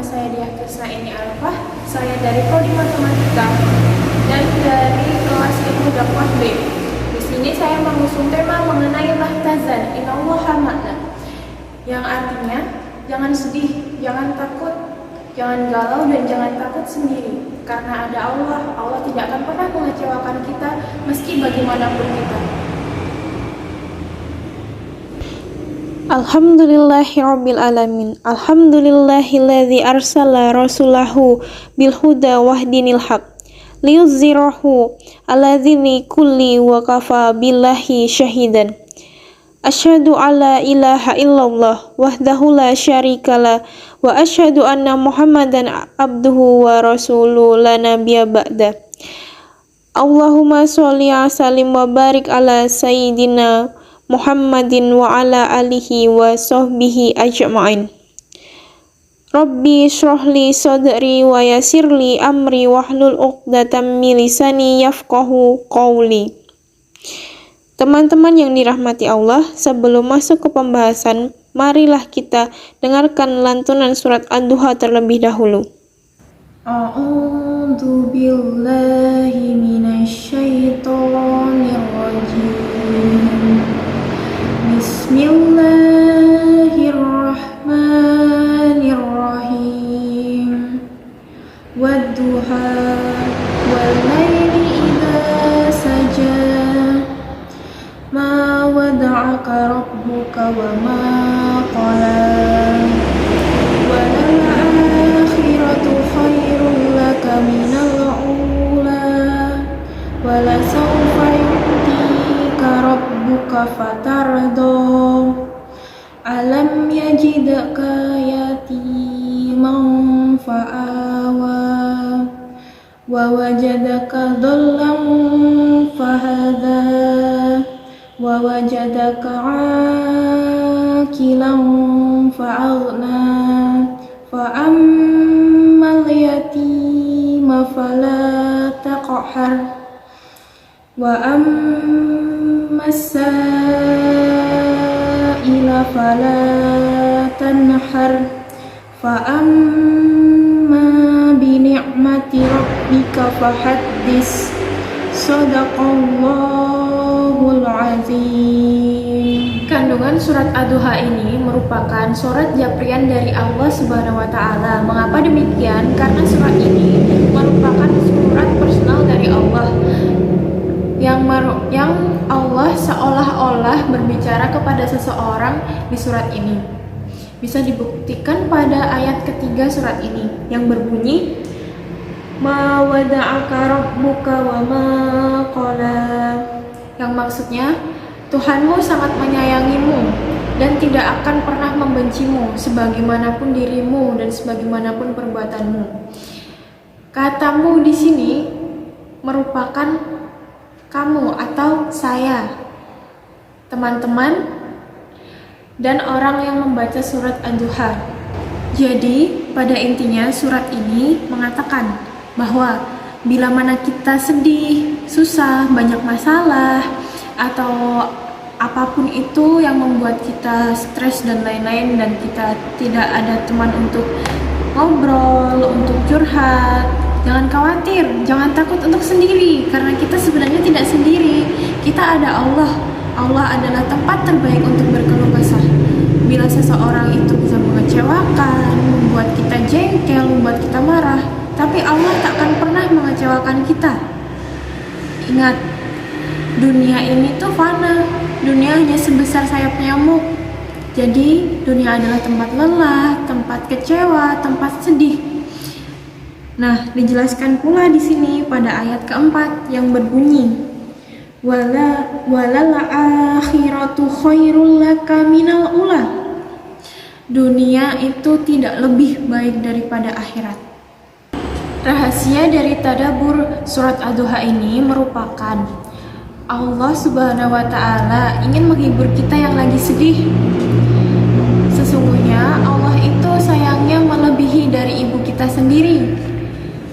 saya Diah ini Arafah. Saya dari Prodi Matematika dan dari kelas ilmu dakwah B. Di sini saya mengusung tema mengenai lahtazan inallaha ma'na, yang artinya jangan sedih, jangan takut, jangan galau, dan jangan takut sendiri. Karena ada Allah, Allah tidak akan pernah mengecewakan kita meski bagaimanapun kita. Alhamdulillahirabbil alamin. Alhamdulillahilladzi arsala rasulahu bil huda wahdinil haq liyuzhirahu ala dzini kulli wa kafa billahi syahidan. Asyhadu alla ilaha illallah wahdahu la syarikalah wa asyhadu anna Muhammadan abduhu wa rasuluhu la nabiyya ba'da. Allahumma sholli wa sallim wa barik ala sayyidina Muhammadin wa ala alihi wa sahbihi ajma'in. Rabbi shrahli sadri wa yassirli amri wahlul 'uqdatam min lisani yafqahu qawli. Teman-teman yang dirahmati Allah, sebelum masuk ke pembahasan, marilah kita dengarkan lantunan surat Ad-Duha terlebih dahulu. A'udzu billahi minasy syaithanir rajim. Bismillahirrahmanirrahim. Wadduha wal laili idza saja. Ma wada'aka rabbuka wa ma qala. Walal akhiratu khairul laka minal ula. Wala sawfa yu'tika rabbuka fatardo. Alam yajidaka yatiman fa'awa. Wa wajadaka dhallan fahada. Wa wajadaka aqilan fa'aghna. Fa'ammal yatima fala taqhar. Wa ammas sa'ila fala tanhar. Fa amma bi ni'mati rabbika fahaddis. Shadaqallahul azim. Kandungan surat Ad-Duha ini merupakan surat japrian dari Allah Subhanahu wa taala. Mengapa demikian? Karena surat ini merupakan surat personal dari Allah yang Allah seolah-olah berbicara kepada seseorang di surat ini. Bisa dibuktikan pada ayat ketiga surat ini yang berbunyi ma wada'aka rabbuka wa ma qala, yang maksudnya Tuhanmu sangat menyayangimu dan tidak akan pernah membencimu sebagaimanapun dirimu dan sebagaimanapun perbuatanmu. Katamu di sini merupakan kamu atau saya, teman-teman, dan orang yang membaca surat Ad-Duha. Jadi, pada intinya surat ini mengatakan bahwa bila mana kita sedih, susah, banyak masalah, atau apapun itu yang membuat kita stres dan lain-lain, dan kita tidak ada teman untuk ngobrol, untuk curhat, jangan khawatir, jangan takut untuk sendiri, karena kita sebenarnya tidak sendiri. Kita ada Allah. Allah adalah tempat terbaik untuk berkeluh kesah. Bila seseorang itu bisa mengecewakan, membuat kita jengkel, membuat kita marah, tapi Allah tak akan pernah mengecewakan kita. Ingat, dunia ini tuh fana. Dunia hanya sebesar sayap nyamuk. Jadi, dunia adalah tempat lelah, tempat kecewa, tempat sedih. Nah, dijelaskan pula di sini pada ayat keempat yang berbunyi walal akhiratu khairul laka minal ula. Dunia itu tidak lebih baik daripada akhirat. Rahasia dari tadabbur surat Ad-Duha ini merupakan Allah Subhanahu wa taala ingin menghibur kita yang lagi sedih. Sesungguhnya Allah itu sayangnya melebihi dari ibu kita sendiri,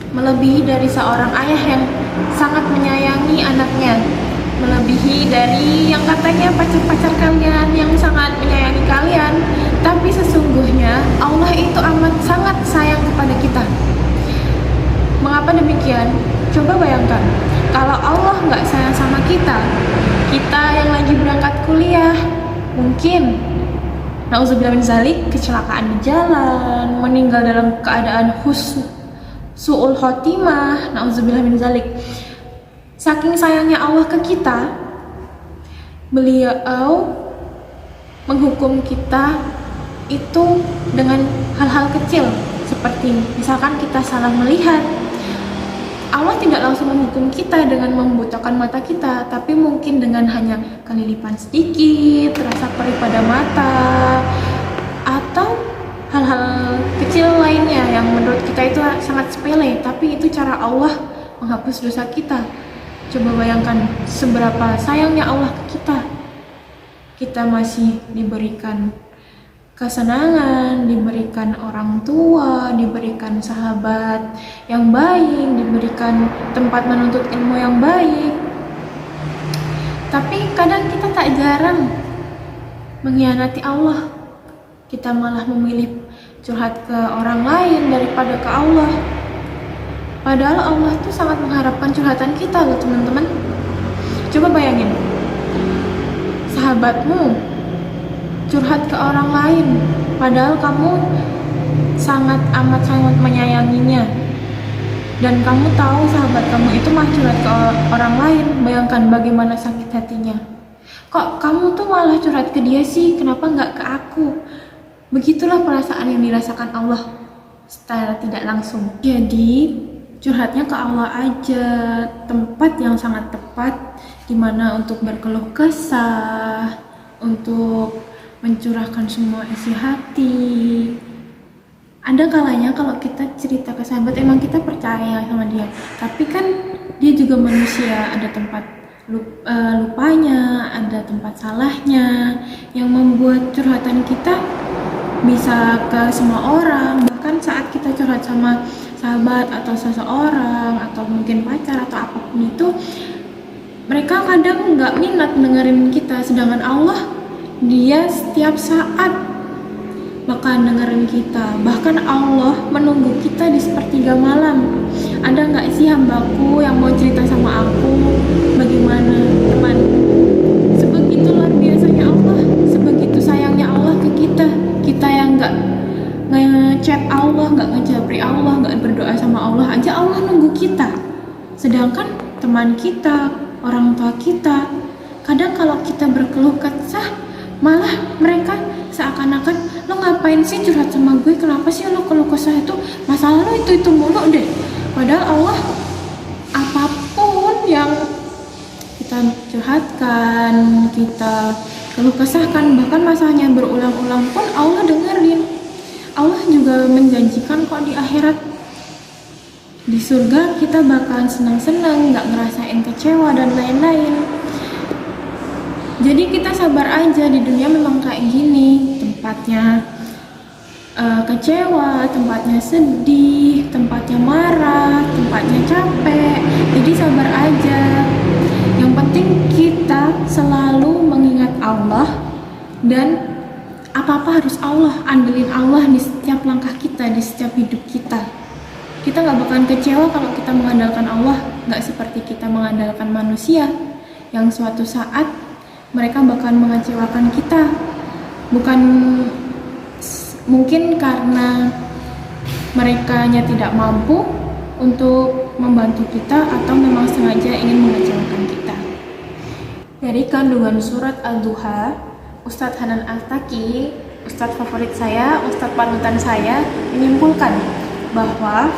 melebihi dari seorang ayah yang sangat menyayangi anaknya, melebihi dari yang katanya pacar-pacar kalian yang sangat menyayangi kalian, Tapi sesungguhnya Allah itu amat sangat sayang kepada kita. Mengapa demikian? Coba bayangkan, kalau Allah nggak sayang sama kita, kita yang lagi berangkat kuliah, mungkin nauzubillah min zalik, kecelakaan di jalan, meninggal dalam keadaan su'ul khotimah, nauzubillah min zalik. Saking sayangnya Allah ke kita, beliau menghukum kita itu dengan hal-hal kecil, seperti misalkan kita salah melihat. Allah tidak langsung menghukum kita dengan membutakan mata kita, tapi mungkin dengan hanya kelilipan sedikit, rasa perih pada mata, atau hal-hal kecil lainnya yang menurut kita itu sangat sepele, tapi itu cara Allah menghapus dosa kita. Coba bayangkan seberapa sayangnya Allah ke kita. Kita masih diberikan kesenangan, diberikan orang tua, diberikan sahabat yang baik, diberikan tempat menuntut ilmu yang baik. Tapi kadang kita tak jarang mengkhianati Allah. Kita malah memilih curhat ke orang lain daripada ke Allah. Padahal Allah tuh sangat mengharapkan curhatan kita loh teman-teman. Coba bayangin, sahabatmu curhat ke orang lain, padahal kamu sangat menyayanginya, dan kamu tahu sahabat kamu itu mah curhat ke orang lain. Bayangkan bagaimana sakit hatinya. Kok kamu tuh malah curhat ke dia sih, kenapa nggak ke aku? Begitulah perasaan yang dirasakan Allah secara tidak langsung. Jadi curhatnya ke Allah aja, tempat yang sangat tepat dimana untuk berkeluh kesah, untuk mencurahkan semua isi hati. Ada kalanya kalau kita cerita ke sahabat, emang kita percaya sama dia, tapi kan dia juga manusia, ada tempat lupanya, ada tempat salahnya, yang membuat curhatan kita bisa ke semua orang. Bahkan saat kita curhat sama sahabat atau seseorang, atau mungkin pacar atau apapun itu, mereka kadang nggak minat dengerin kita, sedangkan Allah, Dia setiap saat bakal dengerin kita. Bahkan Allah menunggu kita di sepertiga malam. Ada nggak sih hambaku yang mau cerita sama aku? Bagaimana teman? Sebegitu luar biasanya Allah, sebegitu sayangnya Allah ke kita. Kita yang nggak ngechat Allah, nggak ngejabri Allah, nggak berdoa sama Allah aja, Allah nunggu kita. Sedangkan teman kita, orang tua kita, kadang kalau kita berkeluh kesah, malah mereka seakan-akan, lo ngapain sih curhat sama gue, kenapa sih lo keluh kesah, itu masalah lo itu mulu deh. Padahal Allah, apapun yang kita curhatkan, kita keluh kesahkan, bahkan masalahnya berulang-ulang pun Allah dengerin. Allah juga menjanjikan kok di akhirat, di surga kita bakalan senang-senang, gak ngerasain kecewa dan lain-lain. Jadi kita sabar aja, di dunia memang kayak gini, tempatnya kecewa, tempatnya sedih, tempatnya marah, tempatnya capek. Jadi sabar aja. Yang penting kita selalu mengingat Allah, dan apa-apa harus Allah, andelin Allah di setiap langkah kita, di setiap hidup kita. Kita gak bakalan kecewa kalau kita mengandalkan Allah, gak seperti kita mengandalkan manusia yang suatu saat mereka bakal mengecewakan kita, bukan mungkin karena merekanya tidak mampu untuk membantu kita, atau memang sengaja ingin mengecewakan kita. Dari kandungan surat Al-Duha, Ustadz Hanan Al-Taki, Ustadz favorit saya, Ustadz panutan saya, menyimpulkan bahwa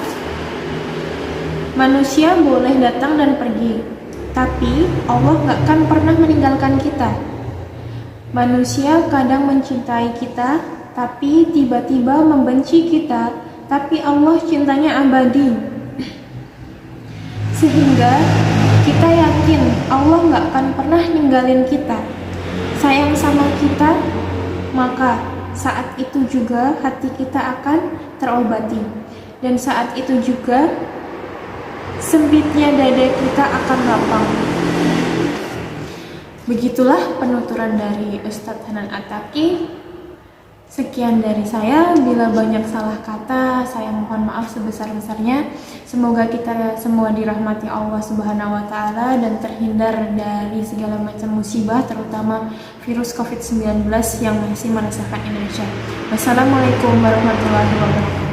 manusia boleh datang dan pergi, tapi Allah gak akan pernah meninggalkan kita. Manusia kadang mencintai kita, tapi tiba-tiba membenci kita, tapi Allah cintanya abadi. Sehingga kita yakin Allah gak akan pernah ninggalin kita. Sayang sama kita, maka saat itu juga hati kita akan terobati. Dan saat itu juga sempitnya dada kita akan lapang. Begitulah penuturan dari Ustadz Hanan Al-Taki. Sekian dari saya, bila banyak salah kata, saya mohon maaf sebesar-besarnya. Semoga kita semua dirahmati Allah Subhanahu wa Ta'ala dan terhindar dari segala macam musibah, terutama virus COVID-19 yang masih meresahkan Indonesia. Wassalamualaikum warahmatullahi wabarakatuh.